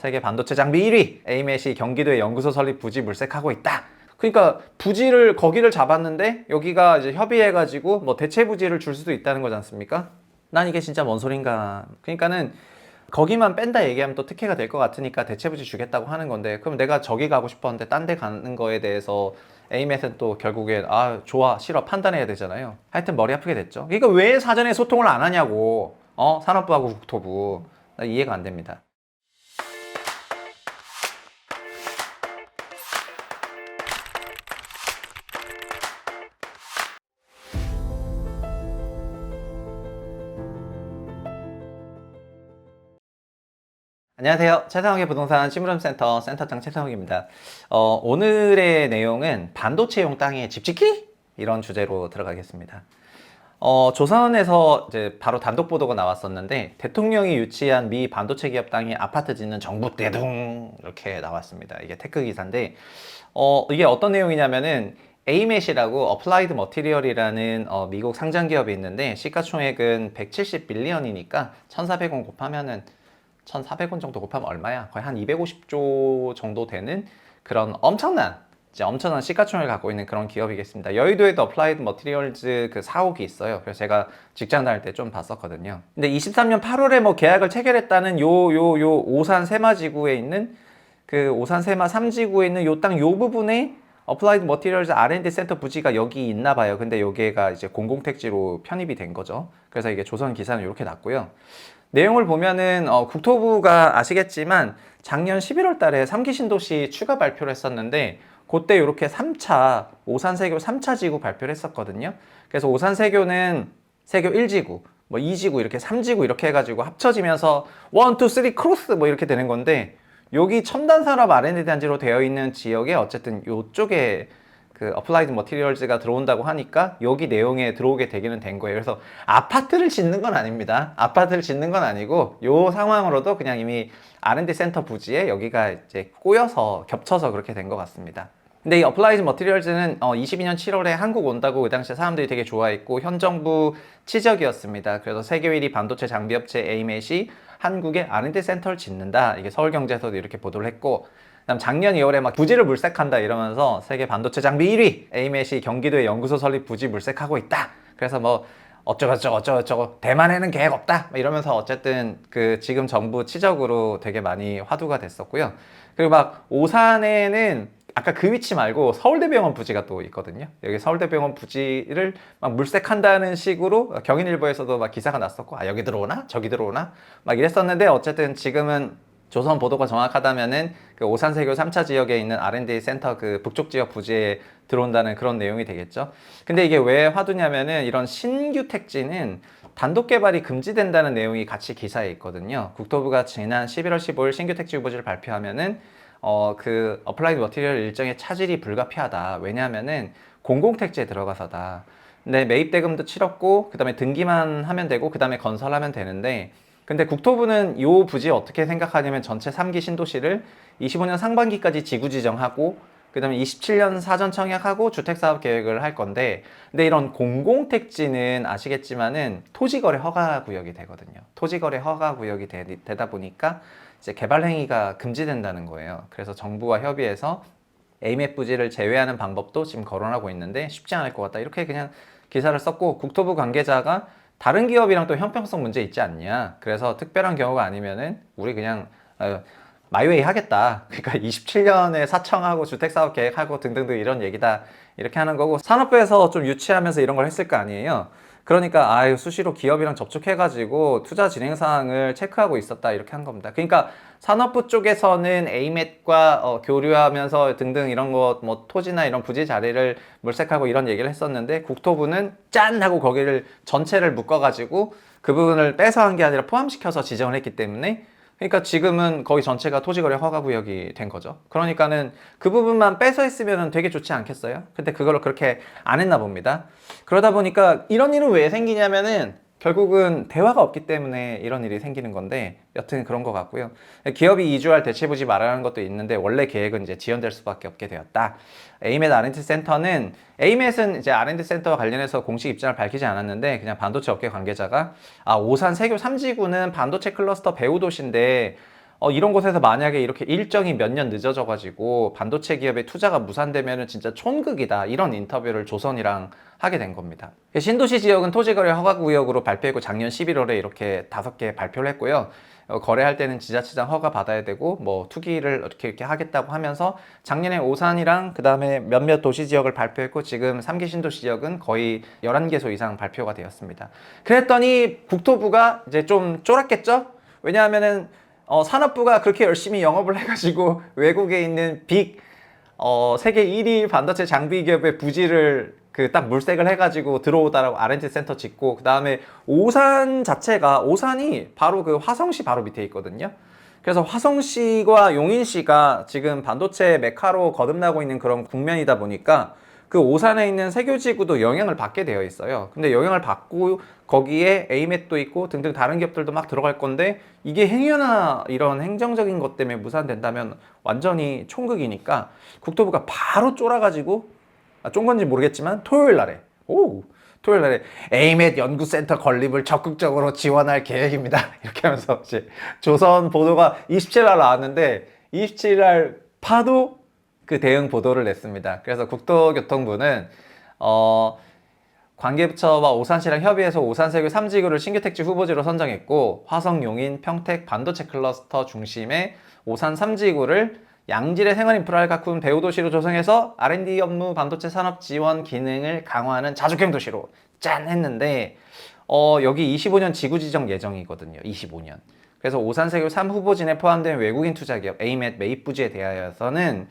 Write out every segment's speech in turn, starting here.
세계 반도체 장비 1위 에이멧이 경기도에 연구소 설립 부지 물색하고 있다. 그러니까 부지를 거기를 잡았는데 여기가 이제 협의해가지고 뭐 대체 부지를 줄 수도 있다는 거지 않습니까? 난 이게 진짜 뭔 소린가. 그러니까는 거기만 뺀다 얘기하면 또 특혜가 될 것 같으니까 대체 부지 주겠다고 하는 건데, 그럼 내가 저기 가고 싶었는데 딴 데 가는 거에 대해서 에이멧은 또 결국엔 아 좋아 싫어 판단해야 되잖아요. 하여튼 머리 아프게 됐죠. 그러니까 왜 사전에 소통을 안 하냐고. 산업부하고 국토부. 나 이해가 안 됩니다. 안녕하세요. 최상욱의 부동산 시무름센터 센터장 최상욱입니다. 오늘의 내용은 반도체용 땅에 집 짓기? 이런 주제로 들어가겠습니다. 조선에서 이제 바로 단독 보도가 나왔었는데, 대통령이 유치한 미 반도체 기업 땅에 아파트 짓는 정부 대둥 이렇게 나왔습니다. 이게 테크 기사인데, 이게 어떤 내용이냐면은 에이멧이라고 어플라이드 머티리얼이라는 미국 상장 기업이 있는데, 시가총액은 170빌리언이니까 1,400원 곱하면은 1,400원 정도 곱하면 얼마야? 거의 한 250조 정도 되는 그런 엄청난 시가총액을 갖고 있는 그런 기업이겠습니다. 여의도에도 어플라이드 머티리얼즈 그 사옥이 있어요. 그래서 제가 직장 다닐 때 좀 봤었거든요. 근데 23년 8월에 뭐 계약을 체결했다는 요 오산 세마지구에 있는 그 오산 세마 3지구에 있는 요 땅 요 부분에 어플라이드 머티리얼즈 R&D 센터 부지가 여기 있나 봐요. 근데 여기가 이제 공공택지로 편입이 된 거죠. 그래서 이게 조선 기사는 이렇게 났고요. 내용을 보면은 국토부가 아시겠지만 작년 11월 달에 3기 신도시 추가 발표를 했었는데, 그때 이렇게 3차 오산세교 3차 지구 발표를 했었거든요. 그래서 오산세교는 세교 1지구, 뭐 2지구 이렇게 3지구 이렇게 해가지고 합쳐지면서 1, 2, 3 크로스 뭐 이렇게 되는 건데, 여기 첨단산업 R&D 단지로 되어 있는 지역에 어쨌든 요쪽에 그 어플라이드 머티리얼즈가 들어온다고 하니까 여기 내용에 들어오게 되기는 된 거예요. 그래서 아파트를 짓는 건 아닙니다. 아파트를 짓는 건 아니고 요 상황으로도 그냥 이미 R&D 센터 부지에 여기가 이제 꼬여서 겹쳐서 그렇게 된 것 같습니다. 근데 이 어플라이드 머티리얼즈는 22년 7월에 한국 온다고 그 당시에 사람들이 되게 좋아했고 현 정부 치적이었습니다. 그래서 세계 1위 반도체 장비업체 에이멧이 한국에 R&D 센터를 짓는다. 이게 서울경제에서도 이렇게 보도를 했고, 그다음 작년 2월에 막 부지를 물색한다 이러면서 세계 반도체 장비 1위 에이멧이 경기도에 연구소 설립 부지 물색하고 있다. 그래서 뭐 어쩌고저쩌고 대만에는 계획 없다 이러면서 어쨌든 그 지금 정부 치적으로 되게 많이 화두가 됐었고요. 그리고 막 오산에는 아까 그 위치 말고 서울대병원 부지가 또 있거든요. 여기 서울대병원 부지를 막 물색한다는 식으로 경인일보에서도 막 기사가 났었고, 아 여기 들어오나 저기 들어오나 막 이랬었는데, 어쨌든 지금은 조선 보도가 정확하다면은 그 오산세교 3차 지역에 있는 R&D 센터 그 북쪽 지역 부지에 들어온다는 그런 내용이 되겠죠. 근데 이게 왜 화두냐면은 이런 신규 택지는 단독 개발이 금지된다는 내용이 같이 기사에 있거든요. 국토부가 지난 11월 15일 신규 택지 후보지를 발표하면은 그 어플라이드 머티리얼 일정의 차질이 불가피하다. 왜냐하면은 공공택지에 들어가서다. 근데 매입 대금도 치렀고 그다음에 등기만 하면 되고 그다음에 건설하면 되는데, 근데 국토부는 요 부지 어떻게 생각하냐면 전체 3기 신도시를 25년 상반기까지 지구 지정하고 그다음에 27년 사전 청약하고 주택사업 계획을 할 건데, 근데 이런 공공택지는 아시겠지만은 토지거래 허가 구역이 되거든요. 토지거래 허가 구역이 되다 보니까 이제 개발 행위가 금지된다는 거예요. 그래서 정부와 협의해서 에이멧 부지를 제외하는 방법도 지금 거론하고 있는데 쉽지 않을 것 같다. 이렇게 그냥 기사를 썼고, 국토부 관계자가 다른 기업이랑 또 형평성 문제 있지 않냐. 그래서 특별한 경우가 아니면은 우리 그냥 마이웨이 하겠다. 그러니까 27년에 사청하고 주택사업 계획하고 등등등 이런 얘기다. 이렇게 하는 거고, 산업부에서 좀 유치하면서 이런 걸 했을 거 아니에요. 그러니까 수시로 기업이랑 접촉해가지고 투자 진행 사항을 체크하고 있었다 이렇게 한 겁니다. 그러니까 산업부 쪽에서는 에이멧과 교류하면서 등등 이런 거 뭐 토지나 이런 부지 자리를 물색하고 이런 얘기를 했었는데, 국토부는 짠 하고 거기를 전체를 묶어가지고 그 부분을 빼서 한 게 아니라 포함시켜서 지정을 했기 때문에, 그러니까 지금은 거의 전체가 토지거래 허가구역이 된 거죠. 그러니까는 그 부분만 빼서 했으면 되게 좋지 않겠어요? 근데 그걸 그렇게 안 했나 봅니다. 그러다 보니까 이런 일은 왜 생기냐면은 결국은 대화가 없기 때문에 이런 일이 생기는 건데, 여튼 그런 것 같고요. 기업이 이주할 대체부지 마련하는 것도 있는데 원래 계획은 이제 지연될 수밖에 없게 되었다. 에이멧 R&D 센터는, 에이멧은 이제 R&D 센터와 관련해서 공식 입장을 밝히지 않았는데, 그냥 반도체 업계 관계자가 오산 세교 3지구는 반도체 클러스터 배후 도시인데 이런 곳에서 만약에 이렇게 일정이 몇 년 늦어져가지고 반도체 기업의 투자가 무산되면은 진짜 촌극이다. 이런 인터뷰를 조선이랑 하게 된 겁니다. 신도시 지역은 토지거래 허가구역으로 발표했고 작년 11월에 이렇게 5개 발표를 했고요. 거래할 때는 지자체장 허가 받아야 되고 뭐 투기를 이렇게 하겠다고 하면서 작년에 오산이랑 그 다음에 몇몇 도시 지역을 발표했고 지금 3기 신도시 지역은 거의 11개소 이상 발표가 되었습니다. 그랬더니 국토부가 이제 좀 쫄았겠죠? 왜냐하면은 산업부가 그렇게 열심히 영업을 해가지고 외국에 있는 세계 1위 반도체 장비 기업의 부지를 그 딱 물색을 해가지고 들어오다라고 R&D 센터 짓고 그 다음에 오산이 바로 그 화성시 바로 밑에 있거든요. 그래서 화성시와 용인시가 지금 반도체 메카로 거듭나고 있는 그런 국면이다 보니까 그 오산에 있는 세교지구도 영향을 받게 되어 있어요. 근데 영향을 받고 거기에 에이멧도 있고 등등 다른 기업들도 막 들어갈 건데 이게 행여나 이런 행정적인 것 때문에 무산된다면 완전히 총극이니까 국토부가 바로 쫄아가지고 쫀 건지 모르겠지만 토요일 날에 에이멧 연구센터 건립을 적극적으로 지원할 계획입니다. 이렇게 하면서 이제 조선 보도가 27일 날 나왔는데 27일 날 파도 그 대응 보도를 냈습니다. 그래서 국토교통부는 관계부처와 오산시랑 협의해서 오산세교 3지구를 신규 택지 후보지로 선정했고 화성, 용인, 평택 반도체 클러스터 중심의 오산 3지구를 양질의 생활 인프라를 가꾼 배후도시로 조성해서 R&D 업무 반도체 산업 지원 기능을 강화하는 자주경 도시로 짠 했는데 여기 25년 지구 지정 예정이거든요. 25년. 그래서 오산세교 3후보진에 포함된 외국인 투자기업 에이멧 매입 부지에 대하여서는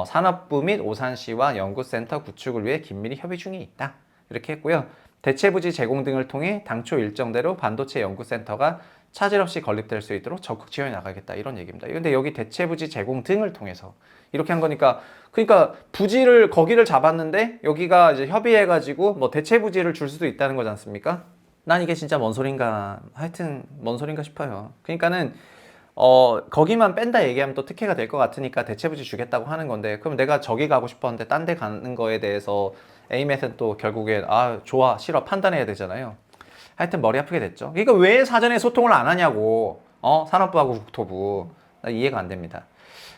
산업부 및 오산시와 연구센터 구축을 위해 긴밀히 협의 중에 있다. 이렇게 했고요. 대체부지 제공 등을 통해 당초 일정대로 반도체 연구센터가 차질 없이 건립될 수 있도록 적극 지원해 나가겠다 이런 얘기입니다. 근데 여기 대체부지 제공 등을 통해서 이렇게 한 거니까 그러니까 부지를 거기를 잡았는데 여기가 이제 협의해가지고 뭐 대체부지를 줄 수도 있다는 거지 않습니까? 난 이게 진짜 뭔 소린가 하여튼 뭔 소린가 싶어요. 그러니까는 거기만 뺀다 얘기하면 또 특혜가 될 것 같으니까 대체부지 주겠다고 하는 건데 그럼 내가 저기 가고 싶었는데 딴 데 가는 거에 대해서 에이멧은 또 결국엔 좋아 싫어 판단해야 되잖아요. 하여튼 머리 아프게 됐죠. 그러니까 왜 사전에 소통을 안 하냐고. 산업부하고 국토부. 나 이해가 안 됩니다.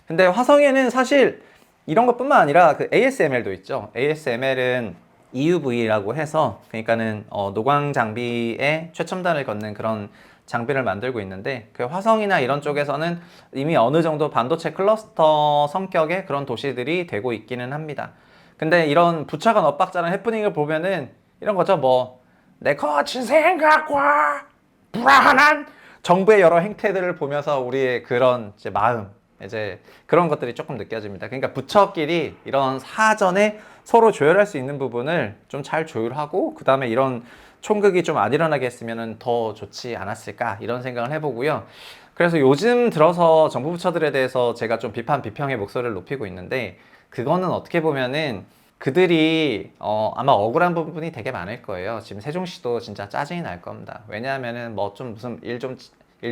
근데 화성에는 사실 이런 것뿐만 아니라 그 ASML도 있죠. ASML은 EUV라고 해서 그러니까는 노광 장비에 최첨단을 걷는 그런 장비를 만들고 있는데 그 화성이나 이런 쪽에서는 이미 어느 정도 반도체 클러스터 성격의 그런 도시들이 되고 있기는 합니다. 근데 이런 부차관 엇박자는 해프닝을 보면은 이런 거죠. 뭐 내 거친 생각과 불안한 정부의 여러 행태들을 보면서 우리의 그런 이제 마음 이제 그런 것들이 조금 느껴집니다. 그러니까 부처끼리 이런 사전에 서로 조율할 수 있는 부분을 좀 잘 조율하고 그 다음에 이런 총극이 좀 안 일어나게 했으면 더 좋지 않았을까 이런 생각을 해보고요. 그래서 요즘 들어서 정부 부처들에 대해서 제가 좀 비평의 목소리를 높이고 있는데 그거는 어떻게 보면은 그들이 아마 억울한 부분이 되게 많을 거예요. 지금 세종시도 진짜 짜증이 날 겁니다. 왜냐하면은 뭐 좀 무슨 일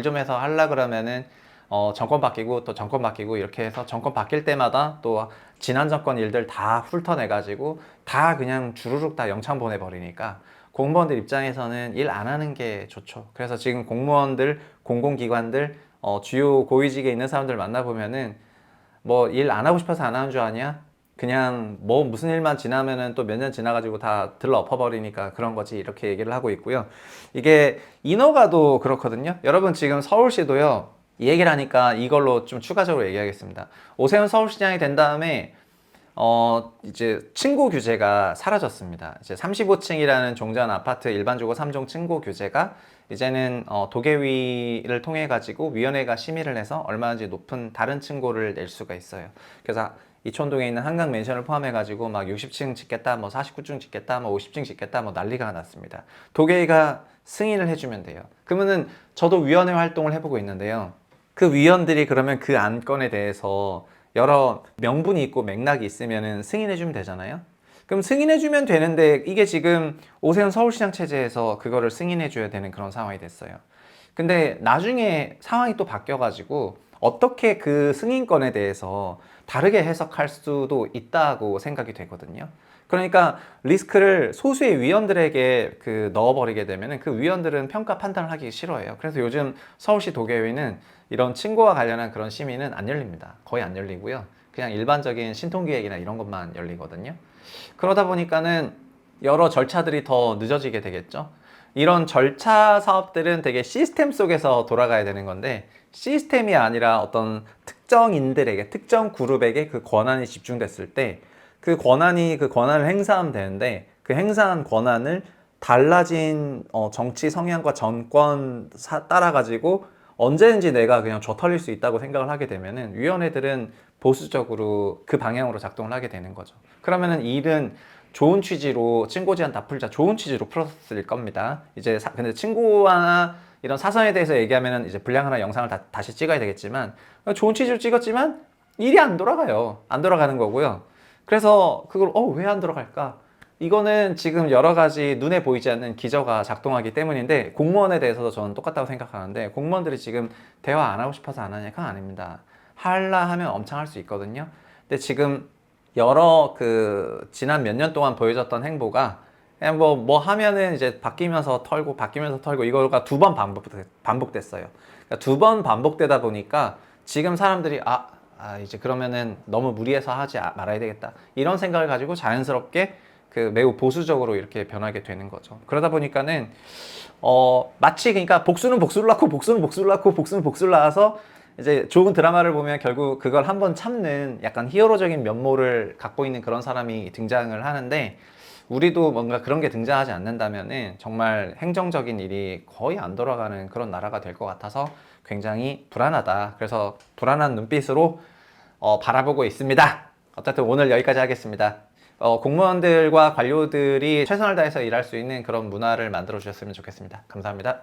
좀 해서 하려 그러면은 정권 바뀌고 또 정권 바뀌고 이렇게 해서 정권 바뀔 때마다 또 지난 정권 일들 다 훑어내가지고 다 그냥 주르륵 다 영창 보내버리니까 공무원들 입장에서는 일 안 하는 게 좋죠. 그래서 지금 공무원들, 공공기관들, 주요 고위직에 있는 사람들 만나보면은 뭐 일 안 하고 싶어서 안 하는 줄 아냐? 그냥 뭐 무슨 일만 지나면은 또 몇 년 지나가지고 다 들러 엎어버리니까 그런 거지 이렇게 얘기를 하고 있고요. 이게 인허가도 그렇거든요. 여러분 지금 서울시도요. 이 얘기를 하니까 이걸로 좀 추가적으로 얘기하겠습니다. 오세훈 서울시장이 된 다음에 이제 층고 규제가 사라졌습니다. 이제 35층이라는 종전 아파트 일반주거 3종 층고 규제가 이제는 도계위를 통해 가지고 위원회가 심의를 해서 얼마든지 높은 다른 층고를 낼 수가 있어요. 그래서 이촌동에 있는 한강 맨션을 포함해 가지고 막 60층 짓겠다, 뭐 49층 짓겠다, 뭐 50층 짓겠다, 뭐 난리가 났습니다. 도계위가 승인을 해주면 돼요. 그러면은 저도 위원회 활동을 해보고 있는데요. 그 위원들이 그러면 그 안건에 대해서 여러 명분이 있고 맥락이 있으면은 승인해주면 되잖아요. 그럼 승인해주면 되는데 이게 지금 오세훈 서울시장 체제에서 그거를 승인해줘야 되는 그런 상황이 됐어요. 근데 나중에 상황이 또 바뀌어가지고 어떻게 그 승인권에 대해서 다르게 해석할 수도 있다고 생각이 되거든요. 그러니까 리스크를 소수의 위원들에게 넣어버리게 되면은 그 위원들은 평가 판단을 하기 싫어해요. 그래서 요즘 서울시 도계위는 이런 친구와 관련한 그런 심의는 안 열립니다. 거의 안 열리고요. 그냥 일반적인 신통기획이나 이런 것만 열리거든요. 그러다 보니까는 여러 절차들이 더 늦어지게 되겠죠. 이런 절차 사업들은 되게 시스템 속에서 돌아가야 되는 건데, 시스템이 아니라 어떤 특정인들에게, 특정 그룹에게 그 권한이 집중됐을 때 그 권한을 행사하면 되는데, 그 행사한 권한을 달라진 정치 성향과 정권 따라 가지고 언제든지 내가 그냥 줘 털릴 수 있다고 생각을 하게 되면은 위원회들은 보수적으로 그 방향으로 작동을 하게 되는 거죠. 그러면은 일은 좋은 취지로, 친고 제한 다 풀자, 좋은 취지로 풀었을 겁니다. 이제 근데 친고나 이런 사선에 대해서 얘기하면은 이제 분량 하나 영상을 다시 찍어야 되겠지만, 좋은 취지로 찍었지만 일이 안 돌아가요. 안 돌아가는 거고요. 그래서 그걸 왜 안 돌아갈까? 이거는 지금 여러 가지 눈에 보이지 않는 기저가 작동하기 때문인데, 공무원에 대해서도 저는 똑같다고 생각하는데, 공무원들이 지금 대화 안 하고 싶어서 안 하냐? 그건 아닙니다. 할라 하면 엄청 할 수 있거든요. 근데 지금 여러 지난 몇 년 동안 보여줬던 행보가 그냥 뭐 하면은 이제 바뀌면서 털고 이거가 두 번 반복됐어요. 그러니까 두 번 반복되다 보니까 지금 사람들이 이제 그러면은 너무 무리해서 하지 말아야 되겠다, 이런 생각을 가지고 자연스럽게 매우 보수적으로 이렇게 변하게 되는 거죠. 그러다 보니까는 마치 그러니까 복수는 복수를 낳고 복수는 복수를 낳고 복수는 복수를 낳아서 이제 좋은 드라마를 보면 결국 그걸 한번 참는 약간 히어로적인 면모를 갖고 있는 그런 사람이 등장을 하는데, 우리도 뭔가 그런 게 등장하지 않는다면은 정말 행정적인 일이 거의 안 돌아가는 그런 나라가 될 것 같아서 굉장히 불안하다. 그래서 불안한 눈빛으로 바라보고 있습니다. 어쨌든 오늘 여기까지 하겠습니다. 공무원들과 관료들이 최선을 다해서 일할 수 있는 그런 문화를 만들어 주셨으면 좋겠습니다. 감사합니다.